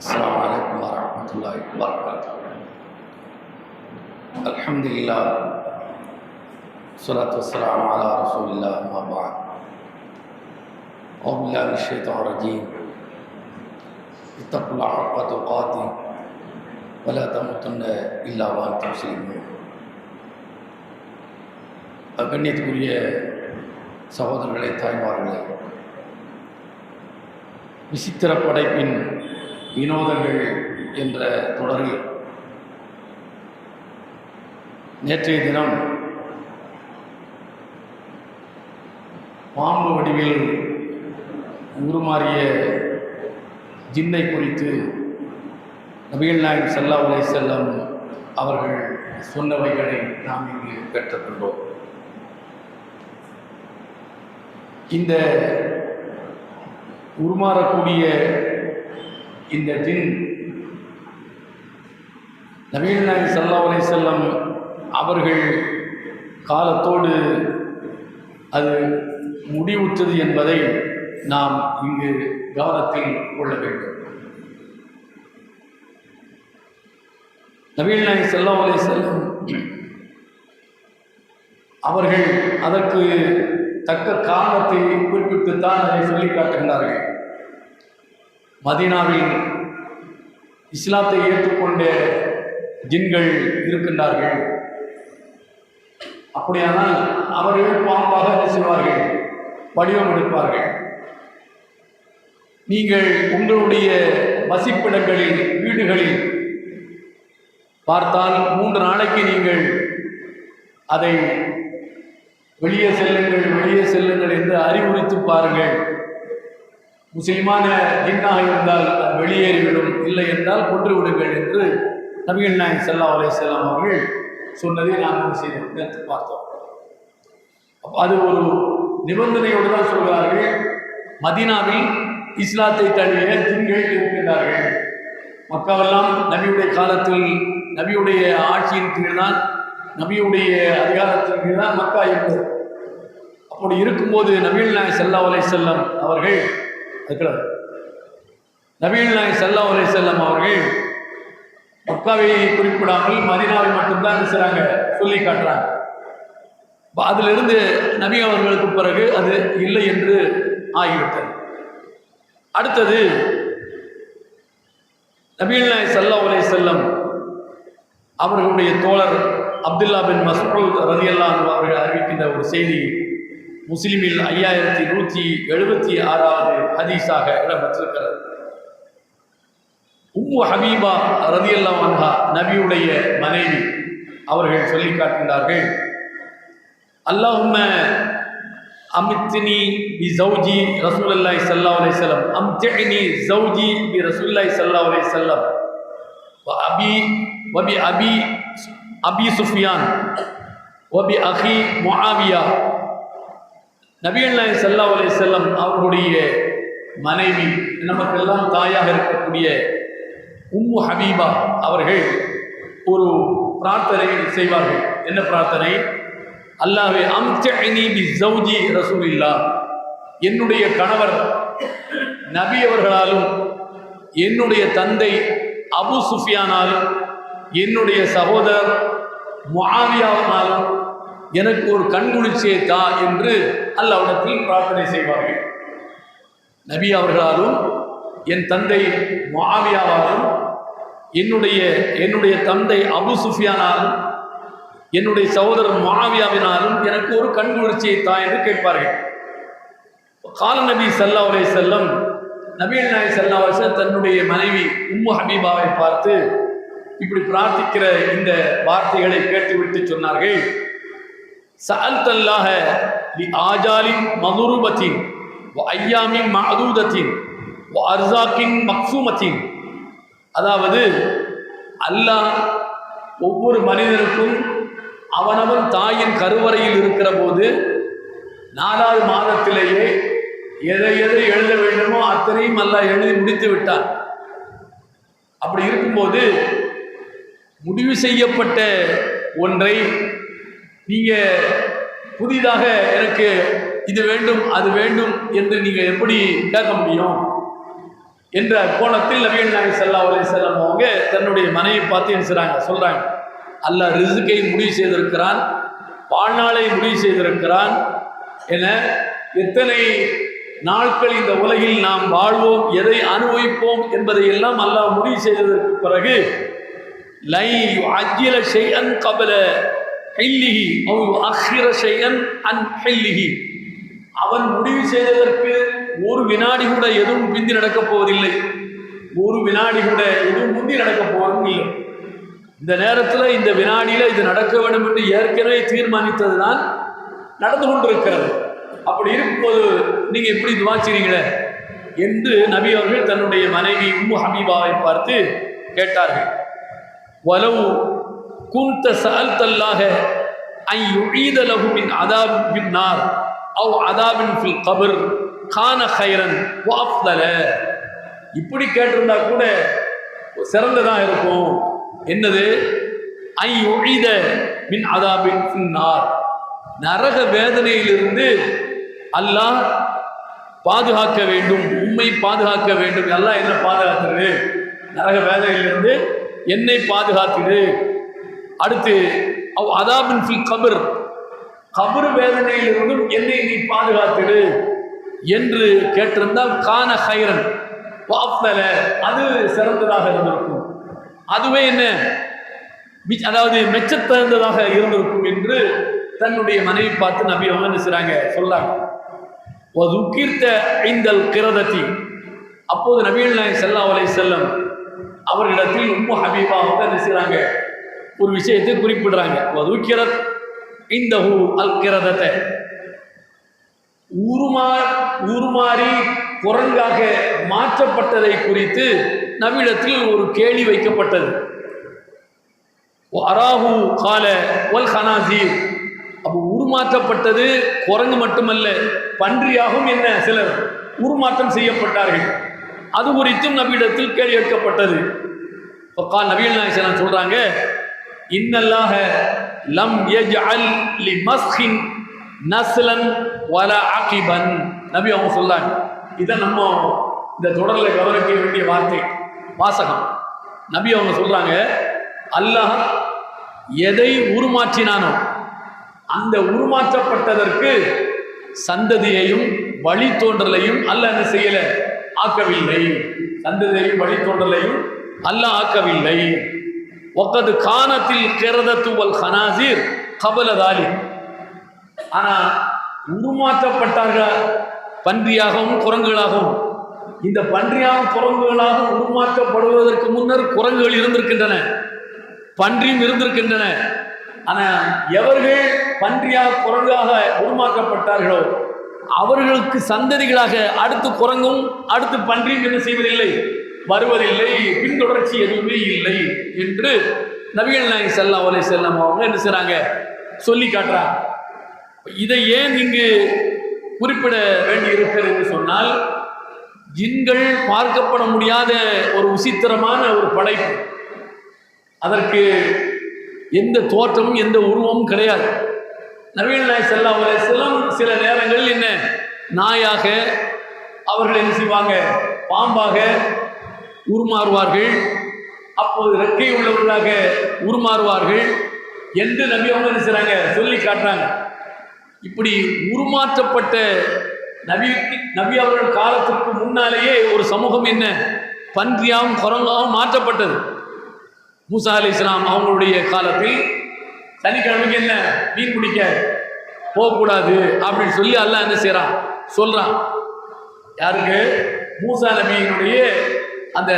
السلام عليكم ورحمة الله وبركاته. الحمد لله والصلاة والسلام على رسول الله أما بعد. أعوذ بالله من الشيطان الرجيم. اتقوا الله حق تقاته ولا تموتن إلا وأنتم مسلمون. கண்ணியத்துக்குரிய சகோதரர்களே, தாய்மார்களே, விசித்திர படைப்பின் வினோதங்கள் என்ற தொடரில் நேற்றைய தினம் பாம்பு வடிவில் உருமாறிய ஜின்னை குறித்து நபிகள் நாயகம் ஸல்லல்லாஹு அலைஹி வஸல்லம் அவர்கள் சொன்னவைகளை நாம் இங்கு பெற்றுக்கொண்டோம். இந்த உருமாறக்கூடிய இந்த ஜின் நபிகள் நாயகம் ஸல்லல்லாஹு அலைஹி வஸல்லம் அவர்கள் காலத்தோடு அது முடிவுற்றது என்பதை நாம் இங்கு கவனத்தில் கொள்ள வேண்டும். நபிகள் நாயகம் ஸல்லல்லாஹு அலைஹி வஸல்லம் அவர்கள் அதற்கு தக்க காரணத்தை குறிப்பிட்டுத்தான் அதை சொல்லி காட்டுகிறார்கள். மதீனாவில் இஸ்லாத்தை ஏற்றுக்கொண்ட ஜின்கள் இருக்கின்றார்கள். அப்படியானால் அவர்கள் பாம்பாக என்ன செய்வார்கள்? வடிவம் எடுப்பார்கள். நீங்கள் உங்களுடைய வசிப்பிடங்களில், வீடுகளில் பார்த்தால் 3 நாளைக்கு நீங்கள் அதை வெளியே செல்லுங்கள் என்று அறிவுறுத்தி பாருங்கள். முஸ்லிமான ஜின்னாக இருந்தால் வெளியேறிவிடும், இல்லை என்றால் கொன்று விடுங்கள் என்று நபிகள் நாயகம் ஸல்லல்லாஹு அலைஹி வஸல்லம் அவர்கள் சொன்னதை நாம் செய்து பார்த்தோம். அது ஒரு நிபந்தனையோடு தான் சொல்கிறார்கள். மதீனாவில் இஸ்லாத்தை தழுவிய ஜின்கள் இருக்கின்றார்கள். மக்காவெல்லாம் நபியுடைய காலத்தில் நபியுடைய ஆட்சியின் கீழ் தான், நபியுடைய அதிகாரத்தின் கீழ் தான் மக்கா இருந்தது. அப்படி இருக்கும்போது நபிகள் நாயகம் ஸல்லல்லாஹு அலைஹி வஸல்லம் அவர்கள் நபிகள் நாயகம் ஸல்லல்லாஹு அலைஹி வஸல்லம் அவர்கள் மக்காவை குறிப்பிடாமல் மதீனாவை மட்டும்தான் செய்றாங்க, சொல்லி காட்டுறாங்க. அதிலிருந்து நபி அவர்களுக்கு பிறகு அது இல்லை என்று ஆகிவிட்டது. அடுத்தது நபிகள் நாயகம் ஸல்லல்லாஹு அலைஹி வஸல்லம் அவர்களுடைய தோழர் அப்துல்லா பின் மஸ்ஊத் ரலியல்லாஹு அன்ஹு அவர்கள் அறிவிக்கின்ற ஒரு செய்தி முஸ்லிமில் 5176வது ஹதீஸாக இடம்பெற்றிருக்கிறது. உம்மு ஹபீபா ரலியல்லாஹு அன்ஹா நபியுடைய மனைவி அவர்கள் சொல்லி காட்டுகின்றார்கள், அல்லாஹும்ம அம்தினி பி ஜௌஜி ரசூலுல்லாஹி ஸல்லல்லாஹு அலைஹி வஸல்லம், அம்தினி ஜௌஜி பி ரசூலுல்லாஹி ஸல்லல்லாஹு அலைஹி வஸல்லம் வபி அபி சுஃபியான் வபி அஹி முஆவியா. நபிகள் நாயகம் ஸல்லல்லாஹு அலைஹி வஸல்லம் அவர்களுடைய மனைவி, நமக்கெல்லாம் தாயாக இருக்கக்கூடிய உம்மு ஹபீபா அவர்கள் ஒரு பிரார்த்தனை செய்வார்கள். என்ன பிரார்த்தனை? அல்லாஹ்வே அம்தினி பி ஜௌஜி ரசூலில்லாஹ், என்னுடைய கணவர் நபி அவர்களாலும் என்னுடைய தந்தை அபு சுஃபியானாலும் என்னுடைய சகோதரர் முஆவியாவினாலும் எனக்கு ஒரு கண்குளிர்ச்சியை தா என்று அல்லாஹ்விடத்தில் பிரார்த்தனை செய்வார்கள். நபி அவர்களாலும் என் தந்தை முஆவியாவாலும் என்னுடைய தந்தை அபு சுஃபியானாலும் என்னுடைய சகோதரர் முஆவியாவினாலும் எனக்கு ஒரு கண்குளிர்ச்சியை தா என்று கேட்பார்கள். கால நபி ஸல்லல்லாஹு அலைஹி வஸல்லம், நபிகள் நாயகம் ஸல்லல்லாஹு அலைஹி வஸல்லம் தன்னுடைய மனைவி உம்மு ஹபீபாவை பார்த்து இப்படி பிரார்த்திக்கிற இந்த வார்த்தைகளை கேட்டுவிட்டு சொன்னார்கள், சஅல்தல்லாஹ லி ஆஜாலின் மதுருபத்தின் வ ஐயாமின் மஅதூதத்தின் வ அர்ஸாக்கின் மக்சூமத்தின். அதாவது அல்லாஹ் ஒவ்வொரு மனிதனுக்கும் அவனவன் தாயின் கருவறையில் இருக்கிற போது 4வது மாதத்திலேயே எதை எழுத வேண்டுமோ அத்தனையும் அல்லாஹ் எழுதி முடித்து விட்டான். அப்படி இருக்கும்போது முடிவு செய்யப்பட்ட ஒன்றை நீங்க புதிதாக எனக்கு இது வேண்டும் அது வேண்டும் என்று நீங்க எப்படி கேட்க முடியும்? என்ற கோணத்தில் நபிகள் நாயகம் ஸல்லல்லாஹு அலைஹி வஸல்லம் அவங்க தன்னுடைய மனைவி பார்த்து என்ன சொல்றாங்க, அல்லாஹ் ரிஸ்கை முடிவு செய்திருக்கிறான், வாழ்நாளை முடிவு செய்திருக்கிறான் என எத்தனை நாட்கள் இந்த உலகில் நாம் வாழ்வோம், எதை அனுபவிப்போம் என்பதை எல்லாம் அல்லாஹ் முடிவு செய்ததற்கு பிறகு லை யுஅஜ்ஜில ஷைஅன் கப்ல ஹில்லிஹி அவ் யுஅக்கிர ஷைஅன் அன் ஹில்லிஹி, அவன் முடிவு செய்ததற்கு ஒரு வினாடி கூட எதுவும் பிந்தி நடக்கப் போவதில்லை, ஒரு வினாடி கூட எதுவும் முந்தி நடக்கப் போவதும் இல்லை. இந்த நேரத்தில் இந்த வினாடியில் இது நடக்க வேண்டும் என்று ஏற்கனவே தீர்மானித்தது தான் நடந்து கொண்டிருக்கிறது. அப்படி இருக்கும்போது நீங்கள் எப்படி துவா செய்றீங்களே என்று நபி அவர்கள் தன்னுடைய மனைவி உம்மு ஹபீபாவை பார்த்து கேட்டார்கள். வலவு குன்த சஅல்தல்லாஹ அன் யுஈத லஹு மின் அதாபின் ஃபின் நார் அவ் அதாபின் ஃபில் கப்ர் கான கைரன் வ அஃதல, இப்படி கேட்டிருந்தா கூட சிறந்ததாக இருக்கும். என்னது? ஐ யுஈத மின் அதாபின் ஃபின் நார், நரக வேதனையிலிருந்து அல்லாஹ் பாதுகாக்க வேண்டும், உம்மை பாதுகாக்க வேண்டும். அல்லாஹ் என்ன பாதுகாத்துரு? நரக வேதனையிலிருந்து என்னை பாதுகாத்துடு. அடுத்து அவ் அதாபின் ஃபில் கப்ர், கபர் வேதனையிலிருந்தும் என்னை நீ பாதுகாத்துடு என்று கேட்டிருந்தால் கான ஹைரன் வாஃப்தல, அது சிறந்ததாக இருந்திருக்கும், அதுவே என்ன அதாவது மெச்சத்தகுந்ததாக இருந்திருக்கும் என்று தன்னுடைய மனைவி பார்த்து நபி அவங்க என்ன செய்றாங்க சொல்றாங்க. வதுக்கிர்த ஐந்தல் கிரதத்தி, அப்போது நபிகள் நாயகம் ஸல்லல்லாஹு அலைஹி வஸல்லம் அவர்களிடத்தில் உம்மு ஹபீபா வந்து என்ன செய்றாங்க, ஒரு விஷயத்தை குறிப்பிடுறாங்க. வதுக்கிரத் இந்தஹு அல் கிரதத்தை, உருமாறி குரங்காக மாற்றப்பட்டதை குறித்து நபியிடத்தில் ஒரு கேள்வி வைக்கப்பட்டது. அராஹு கால வல் ஹனாசீர், அப்போ உருமாற்றப்பட்டது குரங்கு மட்டுமல்ல பன்றியாகவும் என்ன சிலர் உருமாற்றம் செய்யப்பட்டார்கள், அது குறித்தும் நபியிடத்தில் கேள்வி கேட்கப்பட்டது. நபிகள் நாயகம் சொல்றாங்க, இன்னல்லாஹ லம் யஜ்அல் லிமஸ்ஹின் நஸ்லன் வலா அகிபன். நபி அவங்க சொல்றாங்க, இதை நம்ம இந்த தொடரில் கவனிக்க வேண்டிய வார்த்தை வாசகம். நபி அவங்க சொல்றாங்க, அல்லாஹ் எதை உருமாற்றினானோ அந்த உருமாற்றப்பட்டதற்கு சந்ததியையும் வழித்தோன்றலையும் அல்லாஹ் என்ன செய்யல, ஆக்கவில்லை. சந்ததியையும் வழித்தோன்றலையும் அல்லாஹ் ஆக்கவில்லை. வக்கது கானத்தில் கிரதத்து வல் ஹனாசீர் கபல தாலி, ஆனால் உருமாற்றப்பட்டார்கள் பன்றியாகவும் குரங்குகளாகவும். இந்த பன்றியாகவும் குரங்குகளாகவும் உருமாற்றப்படுவதற்கு முன்னர் குரங்குகள் இருந்திருக்கின்றன, பன்றியும் இருந்திருக்கின்றன. ஆனால் எவர்கள் பன்றியாக குரங்காக உருமாற்றப்பட்டார்களோ அவர்களுக்கு சந்ததிகளாக அடுத்து குரங்கும் அடுத்து பன்றியும் என்ன செய்வதில்லை, வருவதில்லை, பின்தொடர்ச்சி எதுவுமே இல்லை என்று நபிகள் நாயகம் ஸல்லல்லாஹு அலைஹி வஸல்லம் அவங்க என்ன செய்றாங்க சொல்லி காட்டுறாங்க. இதை ஏன் இங்கு குறிப்பிட வேண்டி இருக்கிறது என்று சொன்னால், ஜின்கள் பார்க்கப்பட முடியாத ஒரு விசித்திரமான ஒரு படைப்பு, அதற்கு எந்த தோற்றமும் எந்த உருவமும் கிடையாது. நபிகள் நாயகம் ஸல்லல்லாஹு அலைஹி வஸல்லம் சில நேரங்களில் என்ன நாயாக, அவர்கள் என்ன செய்வாங்க பாம்பாக உருமாறுவார்கள், அப்போது ரெக்கை உள்ளவர்களாக உருமாறுவார்கள் என்று நபி அவங்க என்ன செய்றாங்க சொல்லி காட்டுறாங்க. இப்படி உருமாற்றப்பட்ட நபி அவர்கள் காலத்திற்கு முன்னாலேயே ஒரு சமூகம் என்ன பன்றியாகவும் குரங்காகவும் மாற்றப்பட்டது. மூசா அலைஹிஸ்ஸலாம் அவங்களுடைய காலத்தில் சனிக்கிழமைக்கு என்ன மீன் பிடிக்க போகக்கூடாது அப்படின்னு சொல்லி அல்லாஹ் என்ன செய்றான் சொல்றான். யாருக்கு? மூசா நபியினுடைய அந்த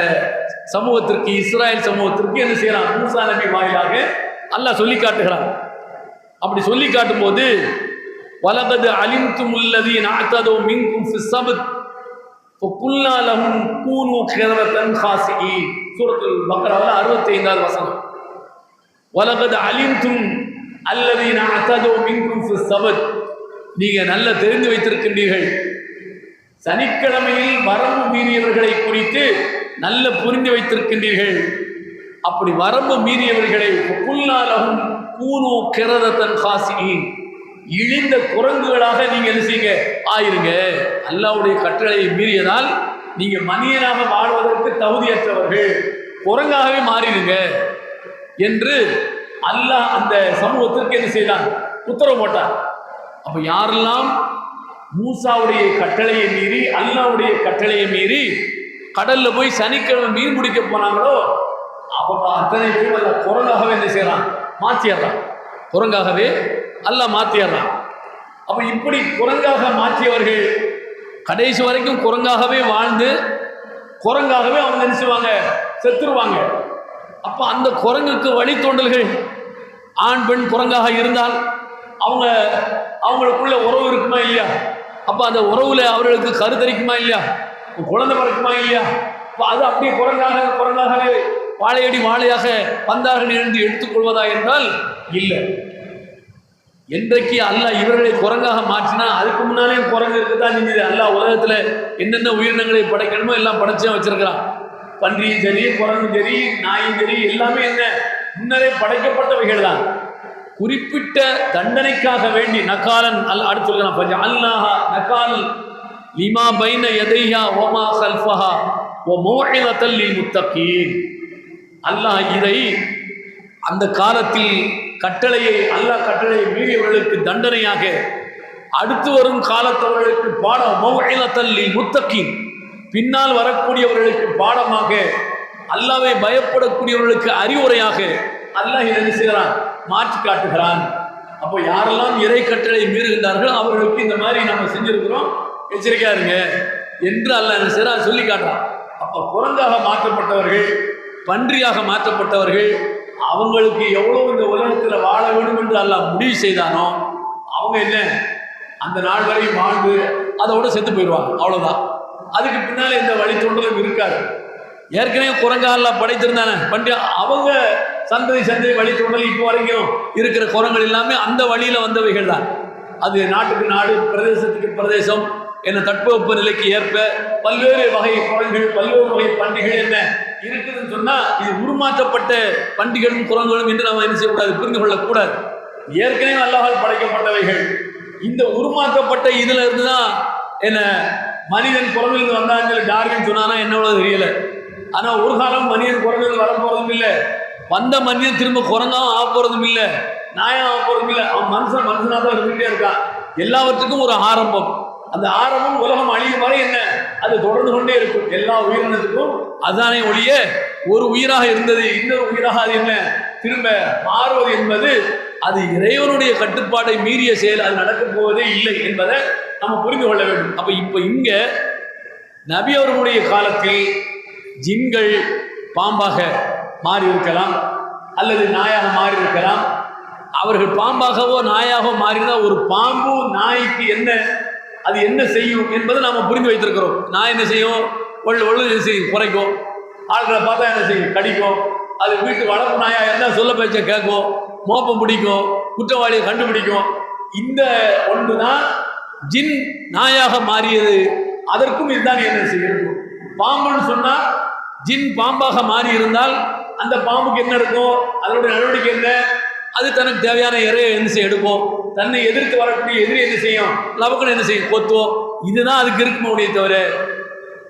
சமூகத்திற்கு, இஸ்ராயல் சமூகத்திற்கு என்ன செய்யறான், மூசா நபி வாயிலாக அல்லாஹ் சொல்லி காட்டுகிறான். அப்படி சொல்லி காட்டும் போது வலகது அலிம்தும் அல்லதீன அஅதது மின்கும் ஃபிஸ் ஸப்த் ஃபகுல்னா லஹும் கூனு கிரதன் ஹாசிஈன், சூரத்துல் பக்ரால 65வது வசனம். வலகது அலிம்தும் அல்லதீன அஅதது மின்கும் ஃபிஸ் ஸப்த், நீங்க நல்ல தெரிந்து வைத்திருக்கின்றீர்கள் சனிக்கிழமையில் வரம்பு மீறியவர்களை குறித்து நல்ல புரிந்து வைத்திருக்கின்றீர்கள். அப்படி வரம்பு மீறியவர்களை ஃபகுல்னா லஹும் கூனு கிரதன் ஹாசிஈன், இழிந்த குரங்குகளாக நீங்க என்ன செய்யுங்க ஆயிருங்க. அல்லாஹ்வுடைய கட்டளையை மீறியதால் நீங்க மனிதனாக வாழ்வதற்கு தகுதியற்றவர்கள், குரங்காகவே மாறிடுங்க என்று அல்லாஹ் அந்த சமூகத்திற்கு என்ன செய்தான்? உத்தரவு போட்டார். அப்ப யாரெல்லாம் மூசாவுடைய கட்டளையை மீறி, அல்லாஹ்வுடைய கட்டளையை மீறி கடல்ல போய் சனிக்கிழமை மீன் பிடிக்க போனாங்களோ அவங்க அத்தனை பேரும் அல்ல குரங்காகவே என்ன செய்யறான்? மாற்றிடுறான். குரங்காகவே அல்லாஹ் மாற்றிடுறான். அப்ப இப்படி குரங்காக மாற்றியவர்கள் கடைசி வரைக்கும் குரங்காகவே வாழ்ந்து குரங்காகவே அவங்க என்ன செய்வாங்க? செத்துருவாங்க. அப்ப அந்த குரங்குக்கு வழித்தோண்டல்கள் ஆண் பெண் குரங்காக இருந்தால் அவங்களுக்குள்ள உறவு இருக்குமா இல்லையா? அப்ப அந்த உறவுல அவர்களுக்கு கருத்தரிக்குமா இல்லையா? குழந்தை பிறக்குமா இல்லையா? அது அப்படியே குரங்காகவே வாழையடி வாழையாக பந்தார்கள் என்று எடுத்துக்கொள்வதா என்றால் இல்லை. என்றைக்கு அல்லாஹ் இவர்களை குரங்காக மாற்றினா அதுக்கு முன்னாலே குரங்கு இருக்குதான் செஞ்சது. அல்லாஹ் உலகத்துல என்னென்ன உயிரினங்களை படைக்கணுமோ எல்லாம் படைச்சே வச்சிருக்கிறான். பன்றியும் சரி, குரங்கும் சரி, நாயும் சரி, எல்லாமே என்ன முன்னரே படைக்கப்பட்டவைகள் தான். குறிப்பிட்ட தண்டனைக்காக வேண்டி நக்காலன் அடுத்து சொல்கிறான், அல்லாஹ் நக்கால் லிமா பைன யதைஹா வமா கல்ஃபஹா வ மௌஇதத்தல் லில் முத்தகீன். அல்லாஹ் இதை அந்த காலத்தில் அல்லாஹ் கட்டளையை மீறியவர்களுக்கு தண்டனையாக, அடுத்து வரும் காலத்தவர்களுக்கு பாடம், மௌஇதத்தல் லில் முத்தகீன், பின்னால் வரக்கூடியவர்களுக்கு பாடமாக, அல்லாஹ்வை பயப்படக்கூடியவர்களுக்கு அறிவுரையாக அல்லாஹ் என்ன செய்கிறான்? மாற்றி காட்டுகிறான். அப்போ யாரெல்லாம் இறை கட்டளை மீறுகின்றார்கள் அவர்களுக்கு இந்த மாதிரி நம்ம செஞ்சிருக்கிறோம், எச்சரிக்கையா இருங்க என்று அல்லாஹ் என்ன செய்கிறான்? சொல்லி காட்டுறான். அப்போ குரங்காக மாற்றப்பட்டவர்கள், பன்றியாக மாற்றப்பட்டவர்கள், அவங்களுக்கு எவ்வளவு இந்த உலகத்தில் வாழ வேண்டும் என்று அல்லாஹ் முடிவு செய்தானோ அவங்க என்ன அந்த நாள் வரை வாழ்ந்து அதோட செத்து போயிடுவாங்க. அவ்வளோதான். அதுக்கு பின்னால இந்த வழித்தோன்றலும் இருக்காது. ஏற்கனவே குரங்கால படைத்திருந்தானே பண்டி அவங்க சந்ததி வழித்தோன்றல் இப்போ வரைக்கும் இருக்கிற குரங்கள் எல்லாமே அந்த வழியில வந்தவைகள் தான். அது நாட்டுக்கு நாடு, பிரதேசத்துக்கு பிரதேசம் என்ன தட்பவெப்ப நிலைக்கு ஏற்ப பல்வேறு வகை குரங்குகள், பல்வேறு வகை பண்டிகைகள் என்ன இருக்குதுன்னு சொன்னா இது உருமாற்றப்பட்ட பண்டிகைகளும் குரங்குகளும் என்று நம்ம என்ன செய்யக்கூடாது? புரிந்து கொள்ளக்கூடாது. ஏற்கனவே அல்லாஹால் படைக்கப்பட்டவைகள். இந்த உருமாற்றப்பட்ட இதுல இருந்துதான் என்ன மனிதன் குரங்கிலிருந்து வந்தாங்க டார்வின் சொன்னானா என்னவோ தெரியல. ஆனா ஒரு காலம் மனிதன் குரங்கிலிருந்து வர போறதும் இல்லை, வந்த மனிதன் திரும்ப குரங்காவும் ஆக போறதும் இல்லை, நாயம் ஆக போறதும் இல்லை. அவன் மனுஷனா தான் இருந்துகிட்டே இருக்கான். எல்லாவற்றுக்கும் ஒரு ஆரம்பம். அந்த ஆரம்பம் உலகம் அழியும் வரை என்ன அது தொடர்ந்து கொண்டே இருக்கும். எல்லா உயிரினத்துக்கும் அதுதானே ஒழிய ஒரு உயிராக இருந்தது இன்னொரு உயிராக அது என்ன திரும்ப மாறுவது என்பது அது இறைவனுடைய கட்டுப்பாட்டை மீறிய செயல். அது நடக்கப் போவதே இல்லை என்பதை நம்ம புரிந்து கொள்ள வேண்டும். அப்ப இப்ப இங்க நபி அவர்களுடைய காலத்தில் ஜின்கள் பாம்பாக மாறி இருக்கலாம் அல்லது நாயாக மாறி இருக்கலாம். அவர்கள் பாம்பாகவோ நாயாகவோ மாறினால் ஒரு பாம்பு நாய்க்கு அது என்ன செய்யும் என்பதை நாம புரிந்து வைத்திருக்கிறோம். நாய் என்ன செய்யும்? ஒழு என்ன செய்யும்? குறைக்கும். ஆட்களை பார்த்தா என்ன செய்யும்? கடிக்கும். அது வீட்டு வளர்ப்பு நாயா இருந்தால் சொல்ல பேச்ச கேட்கும், மோப்பம் பிடிக்கும், குற்றவாளியை கண்டுபிடிக்கும். இந்த ஒன்று தான் ஜின் நாயாக மாறியது. அதற்கும் இதுதான் என்ன செய்யும்? பாம்புன்னு சொன்னா ஜின் பாம்பாக மாறி இருந்தால் அந்த பாம்புக்கு என்ன இருக்கும்? அதனுடைய நடவடிக்கை என்ன? அது தனக்கு தேவையான இறையை என்ன செய்ய எடுக்கும். தன்னை எதிர்த்து வரக்கூடிய எதிரி என்ன செய்யும்? லவக்கன் என்ன செய்யும்? கொத்துவோம். இதுதான் அதுக்கு இருக்குமே தவிர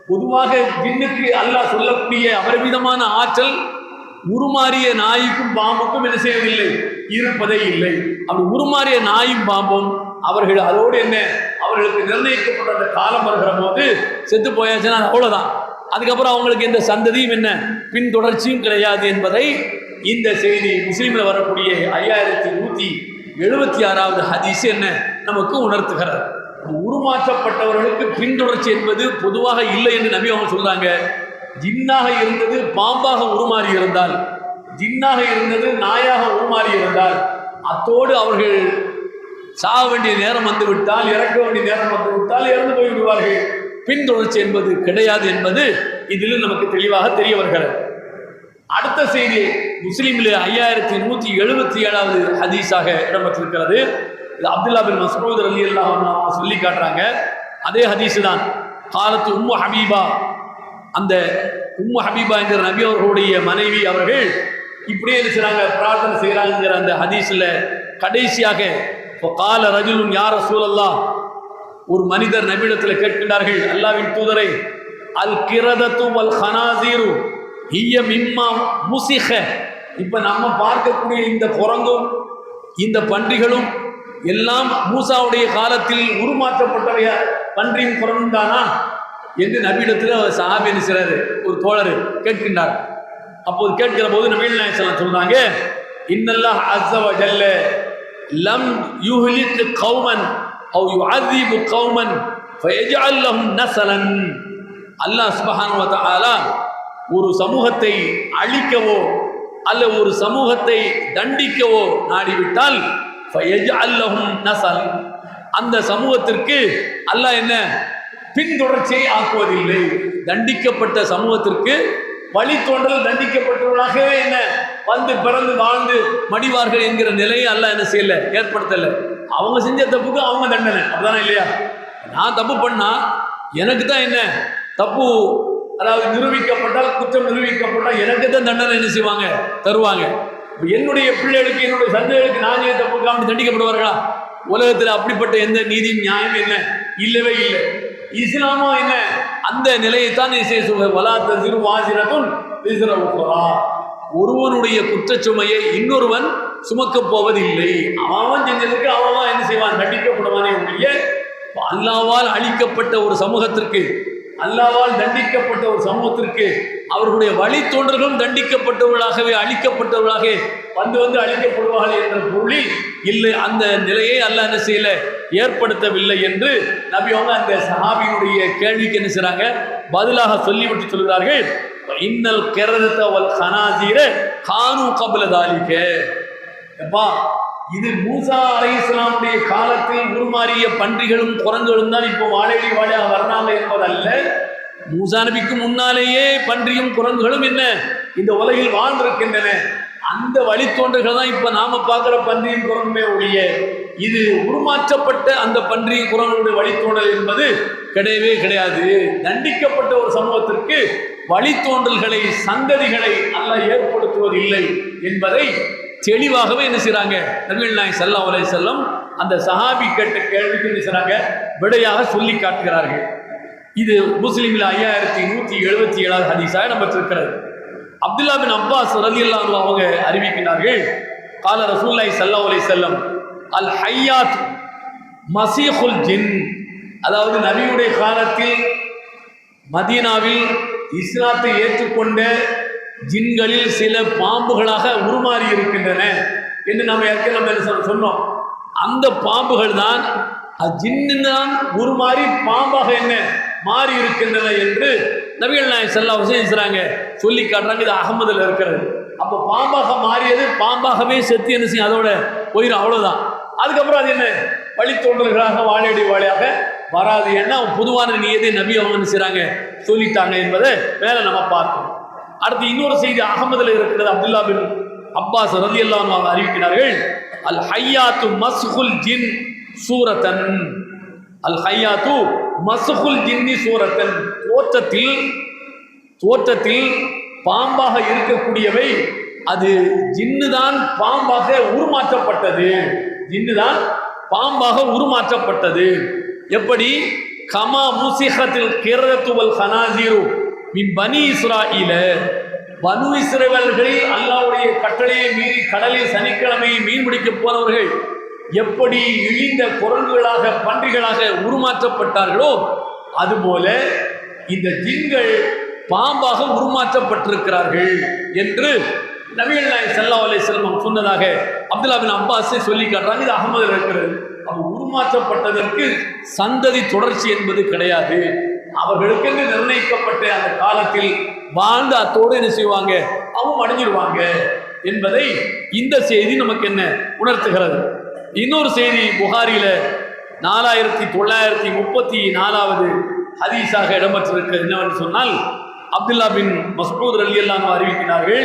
பொதுவாக ஜின்னுக்கு அல்லாஹ் சொல்லக்கூடிய அபரிமிதமான ஆற்றல் உருமாறிய நாய்க்கும் பாம்புக்கும் என்ன செய்யவில்லை, இருப்பதே இல்லை. அப்படி உருமாறிய நாயும் பாம்பும் அவர்கள் அதோடு என்ன அவர்களுக்கு நிர்ணயிக்கப்பட்ட அந்த காலம் வருகிற போது செத்து போயாச்சுன்னா அவ்வளவுதான். அதுக்கப்புறம் அவங்களுக்கு எந்த சந்ததியும் என்ன பின்தொடர்ச்சியும் கிடையாது என்பதை இந்த செய்தி முஸ்லீம்ல வரக்கூடிய 5176வது ஹதீஸ் என்ன நமக்கு உணர்த்துகிறார். உருமாற்றப்பட்டவர்களுக்கு பின்தொடர்ச்சி என்பது பொதுவாக இல்லை என்று நபி அவங்க சொல்றாங்க. ஜின்னாக இருந்தது பாம்பாக உருமாறி இருந்தால், ஜின்னாக இருந்தது நாயாக உருமாறி இருந்தால், அத்தோடு அவர்கள் சாக வேண்டிய நேரம் வந்துவிட்டால், இறக்க வேண்டிய நேரம் வந்துவிட்டால் இறந்து போய்விடுவார்கள். பின்தொடர்ச்சி என்பது கிடையாது என்பது இதில் நமக்கு தெளிவாக தெரிய வருகிறது. அடுத்த செய்தி முஸ்லீமில் 5177வது ஹதீஸாக இடம்பெற்றிருக்கிறது. இது அப்துல்லா பின் மஸ்ஊத் ரலியல்லாஹு அன்ஹு சொல்லி காட்டுறாங்க. அதே ஹதீஸ் தான். காலத்து உம்மு ஹபீபா, அந்த உம்மு ஹபீபா என்கிற நபி அவர்களுடைய மனைவி அவர்கள் இப்படியே இருக்கிறாங்க, பிரார்த்தனை செய்கிறாங்கிற அந்த ஹதீஸில் கடைசியாக கால ரஜுலுன் யா ரசூலல்லாஹ், ஒரு மனிதர் நபியிடத்தில் கேட்கின்றார்கள், அல்லாஹ்வின் தூதரை அல் கிரதத்து வல் ஹனாசீரு ஹிய மிம்மா முசிஹ. இப்ப நம்ம பார்க்கக்கூடிய இந்த குரங்கும் இந்த பன்றிகளும் எல்லாம் மூசாவுடைய காலத்தில் உருமாற்றப்பட்டவைய பன்றியும் குரங்கும் தானா என்று நபியிடத்தில் சஹாபி என்ன செய்றாரு, ஒரு தோழர் கேட்கின்றார். அப்போது கேட்கிற போது நபிகள் நாயகம் ஸல்லல்லாஹு அலைஹி வஸல்லம் சொல்றாங்க, இன்னல்லாஹ் அஸ்ஸ வ ஜல்ல லம் யுஹ்லிக் கௌமன் அவ் யுஅذிபு கௌமன் ஃபயஜ்அல் லஹும் நஸலன். அல்லாஹ் சுப்ஹானஹு வ தஆலா ஒரு சமூகத்தை அழிக்கவோ அல்ல ஒரு சமூகத்தை தண்டிக்கவோ நாடிவிட்டால் ஃபயஜ்அல் லஹும் நஸல், அந்த சமூகத்திற்கு அல்லாஹ் என்ன பின்தொடர்ச்சியை ஆக்குவதில்லை. தண்டிக்கப்பட்ட சமூகத்திற்கு வழித்தோன்றல் தண்டிக்கப்பட்டவர்களாகவே என்ன வந்து பிறந்து வாழ்ந்து மடிவார்கள் என்கிற நிலையை அல்லாஹ் என்ன செய்யல, ஏற்படுத்தல. அவங்க செஞ்ச தப்புக்கு அவங்க தண்டனை, அப்படிதானே இல்லையா? நான் தப்பு பண்ணா எனக்கு தான் என்ன தப்பு, அதாவது நிரூபிக்கப்பட்டால் குற்றம் நிரூபிக்கப்பட்டால் எனக்கு தான் தண்டனை என்ன செய்வாங்க, தருவாங்க. என்னுடைய பிள்ளைகளுக்கு என்னுடைய சந்தைகளுக்கு நானே தப்புக்காக தண்டிக்கப்படுவார்களா? உலகத்தில் அப்படிப்பட்ட எந்த நீதியும் நியாயம் என்ன இல்லவே இல்லை. இஸ்லாமோ என்ன அந்த நிலையைத்தான் ஒருவனுடைய குற்றச்சுமையை இன்னொருவன் சுமக்கப் போவதில்லை. அவன் செஞ்சதுக்கு அவன் என்ன செய்வான், தண்டிக்கப்படுவானே ஒழிய அல்லாஹ்வால் அழிக்கப்பட்ட ஒரு சமூகத்திற்கு, அல்லாஹ்வால் தண்டிக்கப்பட்ட ஒரு சமூகத்திற்கு அவர்களுடைய வழித்தோன்றல்களும் தண்டிக்கப்பட்டவர்களாகவே அழிக்கப்பட்டவர்களாக வந்து அழிக்கப்படுவார்கள் என்ற பொருளில் இல்லை, அந்த நிலையை அல்லாஹ் என்ன செய்யல, ஏற்படுத்தவில்லை என்று நபி அவங்க அந்த சஹாபியினுடைய கேள்விக்கு என்ன செய்றாங்க, பதிலாக சொல்லிவிட்டு சொல்கிறார்கள், இன்னல் கிரதத வல் ஹனாசீர கானு கப்ல தாலிக. எப்பா, இது மூசா அலைஹிஸ்ஸலாமுடைய காலத்தில் உருமாறிய பன்றிகளும் குரங்குகளும் தான் இப்போ வாழையடி வாழையாக வர்றாங்க என்பதல்ல. மூசா நபிக்கு முன்னாலேயே பன்றியும் குரங்குகளும் என்ன இந்த உலகில் வாழ்ந்திருக்கின்றன. அந்த வழித்தோன்றல்கள் தான் இப்ப நாம பார்க்கிற பன்றியும் குரங்குமே ஒழிய இது உருமாற்றப்பட்ட அந்த பன்றியும் குரங்குடைய வழித்தோன்றல் என்பது கிடையவே கிடையாது. தண்டிக்கப்பட்ட ஒரு சமூகத்திற்கு வழித்தோன்றல்களை சந்ததிகளை அல்லாஹ் ஏற்படுத்துவதில்லை என்பதை தெளிவாகவே என்ன செய்றாங்க, நபிகள் நாயகம் ஸல்லல்லாஹு அலைஹி வஸல்லம் அந்த சஹாபி கேட்ட கேள்விக்கு என்ன செய்றாங்க, விடையாக சொல்லி காட்டுகிறார்கள். இது முஸ்லிமில் 5177 ஹதீஸாக இடம்பெற்றிருக்கிறது. அப்துல்லா பின் அப்பாஸ் ரலியல்லாஹு அன்ஹு அவங்க அறிவிக்கிறார்கள், கால ரசூலுல்லாஹி ஸல்லல்லாஹு அலைஹி வஸல்லம் அல் ஹய்யாத் மசீஹுல் ஜின். அதாவது நபியுடைய காலத்தில் மதீனாவில் இஸ்லாத்தை ஏற்றுக்கொண்ட ஜின்களில் சில பாம்புகளாக உருமாறி இருக்கின்றன என்று நம்ம ஏற்கனவே சொன்னோம். அந்த பாம்புகள் தான் ஜின்னு தான் உருமாறி பாம்பாக என்ன மாறி இருக்கின்றன என்று நபிகள் நாயகம் ஸல்லல்லாஹு அலைஹி வஸல்லம் சொல்லி காட்டுறாங்க. இது அகமதுல இருக்கிறது. அப்போ பாம்பாக மாறியது பாம்பாகவே செத்து என்ன செய்யும், அதோட போயிடும், அவ்வளவுதான். அதுக்கப்புறம் அது என்ன வழித்தோன்றல்களாக வாழையடி வாழையாக வராது. ஏன்னா பொதுவான நியதை நபி அவங்க என்ன செய்றாங்க, சொல்லிட்டாங்க என்பதை மேல நம்ம பார்த்தோம். அடுத்து இன்னொரு செய்தி அகமதுல இருக்கிறது. அப்துல்லா பின் அப்பாஸ் ரலியல்லாஹு அன்ஹு அறிவிக்கிறார்கள், அல் ஹய்யாத்து மஸ்ஹுல் ஜின் சூரத்தன். அல் ஹய்யாத்து மஸ்ஹுல் ஜின்னி சூரத்தன். தோற்றத்தில் பாம்பாக இருக்கக்கூடியவை அது ஜின்னுதான் பாம்பாக உருமாற்றப்பட்டது. ஜின்னுதான் பாம்பாக உருமாற்றப்பட்டது. எப்படி? கமா முசிஹத்தில் கிரதத்து வல் ஹனாசீரு மின் பனி இஸ்ராஈல. பனு இஸ்ரவேலர்களில் அல்லாஹ்வுடைய கட்டளையை மீறி கடலில் சனிக்கிழமை மீன் பிடிக்க போனவர்கள் எப்படி இழிந்த குரங்குகளாக பன்றிகளாக உருமாற்றப்பட்டார்களோ அதுபோல இந்த ஜின்கள் பாம்பாக உருமாற்றப்பட்டிருக்கிறார்கள் என்று நபிகள் நாயகம் ஸல்லல்லாஹு அலைஹி வஸல்லம் சொன்னதாக அப்துல்லா பின் அப்பாஸ் சொல்லி காட்டுறாங்க. இது அகமதுல இருக்கிறது. அது உருமாற்றப்பட்டதற்கு சந்ததி தொடர்ச்சி என்பது கிடையாது. அவர்களுக்கென்று நிர்ணயிக்கப்பட்ட அந்த காலத்தில் வாழ்ந்து அத்தோடு என்ன செய்வாங்க, அவங்க அடைஞ்சிருவாங்க என்பதை இந்த செய்தி நமக்கு என்ன உணர்த்துகிறது. இன்னொரு செய்தி புகாரியில 4934 ஹதீஸாக இடம்பெற்றிருக்கிறது. என்னவென்று சொன்னால், அப்துல்லா பின் மஸ்ஊத் ரலியல்லாஹு அன்ஹு அறிவிக்கிறார்கள்,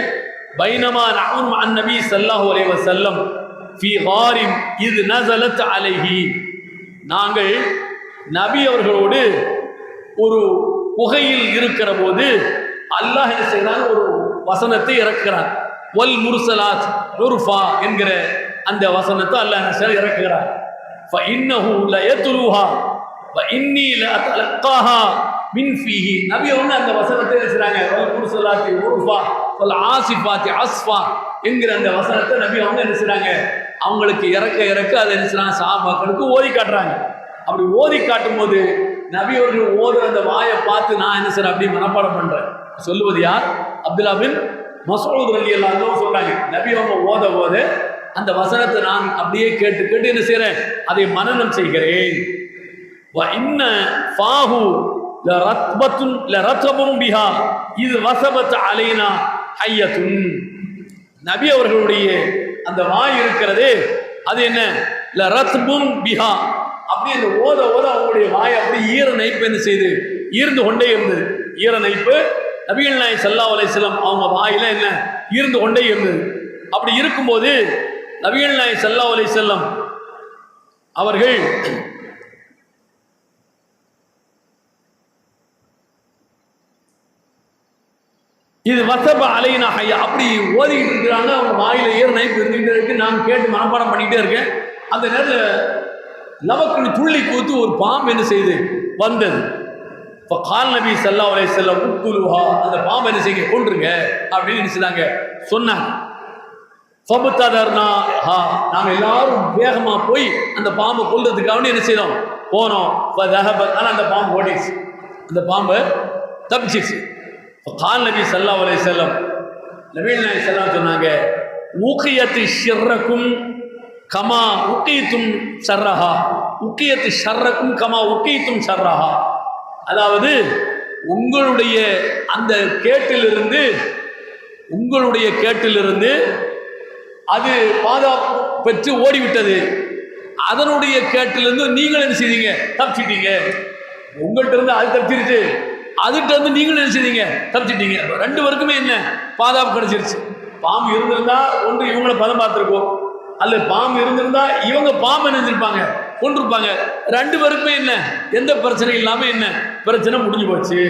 பைனமா நஹ்னு மஅன் நபி ஸல்லல்லாஹு அலைஹி வஸல்லம் ஃபீ காரின் இத் நஸலத் அலைஹி. நாங்கள் நபி அவர்களோடு ஒரு குகையில் இருக்கிற போது அல்லாஹ் என்ன செய்கிறான், ஒரு வசனத்தை இறக்குகிறான். வல் முர்சலாத் உர்ஃபா என்கிற அந்த வசனத்தை அல்லாஹ் என்ன செய்ய இறக்குகிறான். ஃபஇன்னஹு லயத்லுஹா வஇன்னி லஅதலக்காஹா மின் ஃபீஹி. நபி அவங்க அந்த வசனத்தை பேசுறாங்க. வல் முர்சலாத்தி உர்ஃபா வல் ஆசிஃபாத்தி அஸ்ஃபா என்கிற அந்த வசனத்தை நபி அவங்க என்ன செய்றாங்க, அவங்களுக்கு இறக்க அதை என்ன செய்றாங்க, சஹாபாக்களுக்கு ஓதி காட்டுறாங்க. அப்படி ஓதி காட்டும் போது நபி அவர்கள் ஓதுற அந்த வாயை பார்த்து நான் என்ன செய்றேன், அப்படி மனப்பாடம் பண்றேன். சொல்லுவது யார்? அப்துல்லா பின் மஸ்ஊத் ரலியல்லாஹு அன்ஹு சொல்றாங்க. நபி அவங்க ஓத அந்த வசனத்தை நான் அப்படியே கேட்டு என்ன செய்றேன், அதை மனனம் செய்கிறேன். வ இன்ன ஃபாஹு லரத்பத்துன் லரத்பும் பிஹா இது வஸபத் அலைனா ஹய்யத்துன். நபி அவர்களுடைய அந்த வாய் இருக்கிறது, அது என்ன, லரத்பும் பிஹா, அப்படி அந்த ஓத அவங்களுடைய வாய் அப்படி ஈர நைப்பு என்ன செய்து ஈர்ந்து கொண்டே இருந்தது. ஈர நைப்பு நபிகள் நாயகம் ஸல்லல்லாஹு அலைஹி வஸல்லம் அவங்க வாயில என்ன ஈர்ந்து கொண்டே இருந்தது. அப்படி இருக்கும்போது நபிகள் நாயகம் ஸல்லல்லாஹு அலைஹி வஸல்லம் அவர்கள் இது வசப அலைனா ஹையா அப்படி ஓதிக்கிட்டு இருக்கிறாங்க. அவங்க வாயில ஈர நைப்பு இருந்துகிட்டே இருக்கு. நான் கேட்டு மனப்பாடம் பண்ணிக்கிட்டே இருக்கேன். அந்த நேரத்தில் லவக்குன்னு துள்ளி கூத்து ஒரு பாம்பு என்ன செய்து வந்தது. இப்போ கால் நபி ஸல்லல்லாஹு அலைஹி வஸல்லம் உக்குலுஹா, அந்த பாம்பை என்ன செய்யுங்க, கொன்றுங்க அப்படின்னு நினைச்சாங்க சொன்னாங்க. ஃபபுத்ததர்னா ஹா, நாங்கள் எல்லாரும் வேகமாக போய் அந்த பாம்பை கொல்றதுக்காக என்ன செய்தோம், போனோம். ஆனால் அந்த பாம்பு ஓடிச்சு, அந்த பாம்பு தப்பிச்சிச்சு. கால் நபி ஸல்லல்லாஹு அலைஹி வஸல்லம் நபிகள் நாயகம் ஸல்லல்லாஹு சொன்னாங்க, ஊக்கியத்து ஷர்ரக்கும் கமா உக்கீத்தும் ஷர்ரஹா, உக்கியத்து ஷர்ரக்கும் கமா உக்கீத்தும் ஷர்ரஹா. அதாவது உங்களுடைய அந்த கேட்டிலிருந்து அது பாதுகாப்பு பெற்று ஓடிவிட்டது. அதனுடைய கேட்டிலிருந்து நீங்கள் என்ன செய்தீங்க, தப்பிச்சிட்டீங்க. உங்கள்கிட்ட இருந்து அது தப்பிச்சிருச்சு, அதுகிட்ட இருந்து நீங்களும் என்ன செய்தீங்க, தப்பிச்சிட்டீங்க. ரெண்டு பேருக்குமே என்ன பாதுகாப்பு கிடைச்சிருச்சு. பாம்பு இருந்திருந்தா ஒன்று இவங்களை பதம் பார்த்துருக்கோம், அல்ல பாம்பு இருந்திருந்தா இவங்க பாம்பு நினைச்சிருப்பாங்க, கொண்டிருப்பாங்க. ரெண்டு பேருக்குமே என்ன எந்த பிரச்சனையும் இல்லாமல் என்ன பிரச்சனை முடிஞ்சு போச்சு.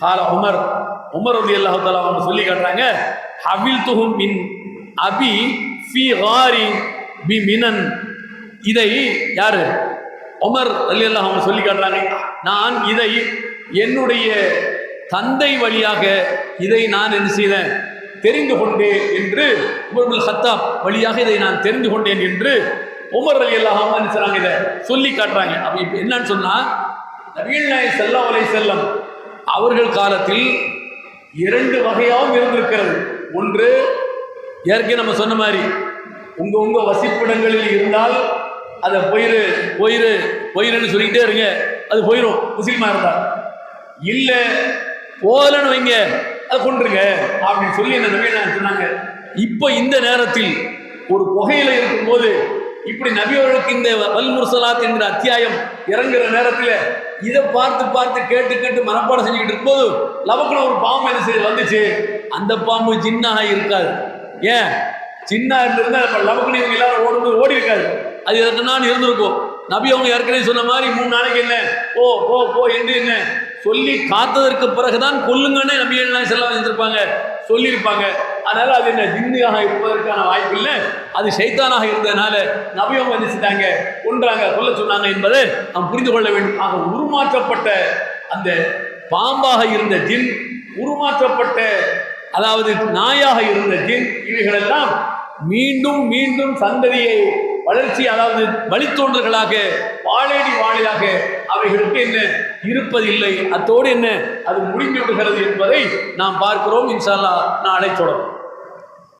கால உமர் ரலியல்லாஹு தஆலா அவங்க சொல்லி காட்டுறாங்க, ஹவில்துஹும் மின் அபி ஃபி காரி பி மினன். இதை யாரு, உமர் ரலியல்லாஹு அவங்க சொல்லி காட்டுறாங்க, நான் இதை என்னுடைய தந்தை வழியாக இதை நான் என்ன செய்தேன், தெரிந்து கொண்டேன் என்று, உமர் இப்னு கத்தாப் வழியாக இதை நான் தெரிந்து கொண்டேன் என்று உமர் ரலியல்லாஹு அன்ஹு இதை சொல்லி காட்டுறாங்க. அப்ப இப்போ என்னன்னு சொன்னா, நபிகள் நாயகம் ஸல்லல்லாஹு அலைஹி வஸல்லம் அவர்கள் காலத்தில் இரண்டு வகையாகவும் இருந்திருக்கிறது. ஒன்று, ஏற்கனவே நம்ம சொன்ன மாதிரி உங்க வசிப்பிடங்களில் இருந்தால் அதை போயிருன்னு சொல்லிக்கிட்டே இருங்க, அது போயிடும் முஸ்லீமா இருந்தால். இல்லை போகலன்னு வைங்க, அதை கொண்டுருங்க அப்படின்னு சொல்லி என்ன நபிகள் நாயகம் சொன்னாங்க. இப்போ இந்த நேரத்தில் ஒரு புகையில இருக்கும்போது இப்படி நபி அவர்களுக்கு இந்த வல் முர்சலாத் என்கிற அத்தியாயம் இறங்குற நேரத்தில் இதை பார்த்து கேட்டு மனப்பாடம் செஞ்சுக்கிட்டு இருக்கும்போது லவக்குன ஒரு பாம்பு என்ன செய்து வந்துச்சு. அந்த பாம்பு ஜின்னாக இருக்காது. ஏன் சின்ன இருந்திருந்தா லவக்குன்னு இவங்க எல்லாரும் ஓடி இருக்காது, அது எதற்குனாலும் இருந்திருக்கும். நபி அவங்க ஏற்கனவே சொன்ன மாதிரி 3 நாளைக்கு என்ன போ என்று என்ன சொல்லி காத்ததற்கு பிறகுதான் கொல்லுங்கன்னு நபிகள் நாயகம் ஸல்லல்லாஹு அலைஹி வஸல்லம் சொல்லியிருப்பாங்க. அதனால அது என்ன ஜின்னாக இருப்பதற்கான வாய்ப்பு இல்லை, அது ஷைத்தானாக இருந்ததுனால நபி அவங்க நினைச்சிட்டாங்க, கொன்றாங்க, கொல்ல சொன்னாங்க என்பதை நாம் புரிந்து கொள்ள வேண்டும். ஆக உருமாற்றப்பட்ட அந்த பாம்பாக இருந்த ஜின், உருமாற்றப்பட்ட அதாவது நாயாக இருந்த ஜின், இவைகளெல்லாம் மீண்டும் சந்ததியை வளர்ச்சி, அதாவது வழித்தோன்றல்களாக வாழையாக அவைகளுக்கு என்ன இருப்பதில்லை. அத்தோடு என்ன அது முடிந்து விடுகிறது என்பதை நாம் பார்க்கிறோம். இன்ஷா அல்லாஹ் நாளை தொடரும்.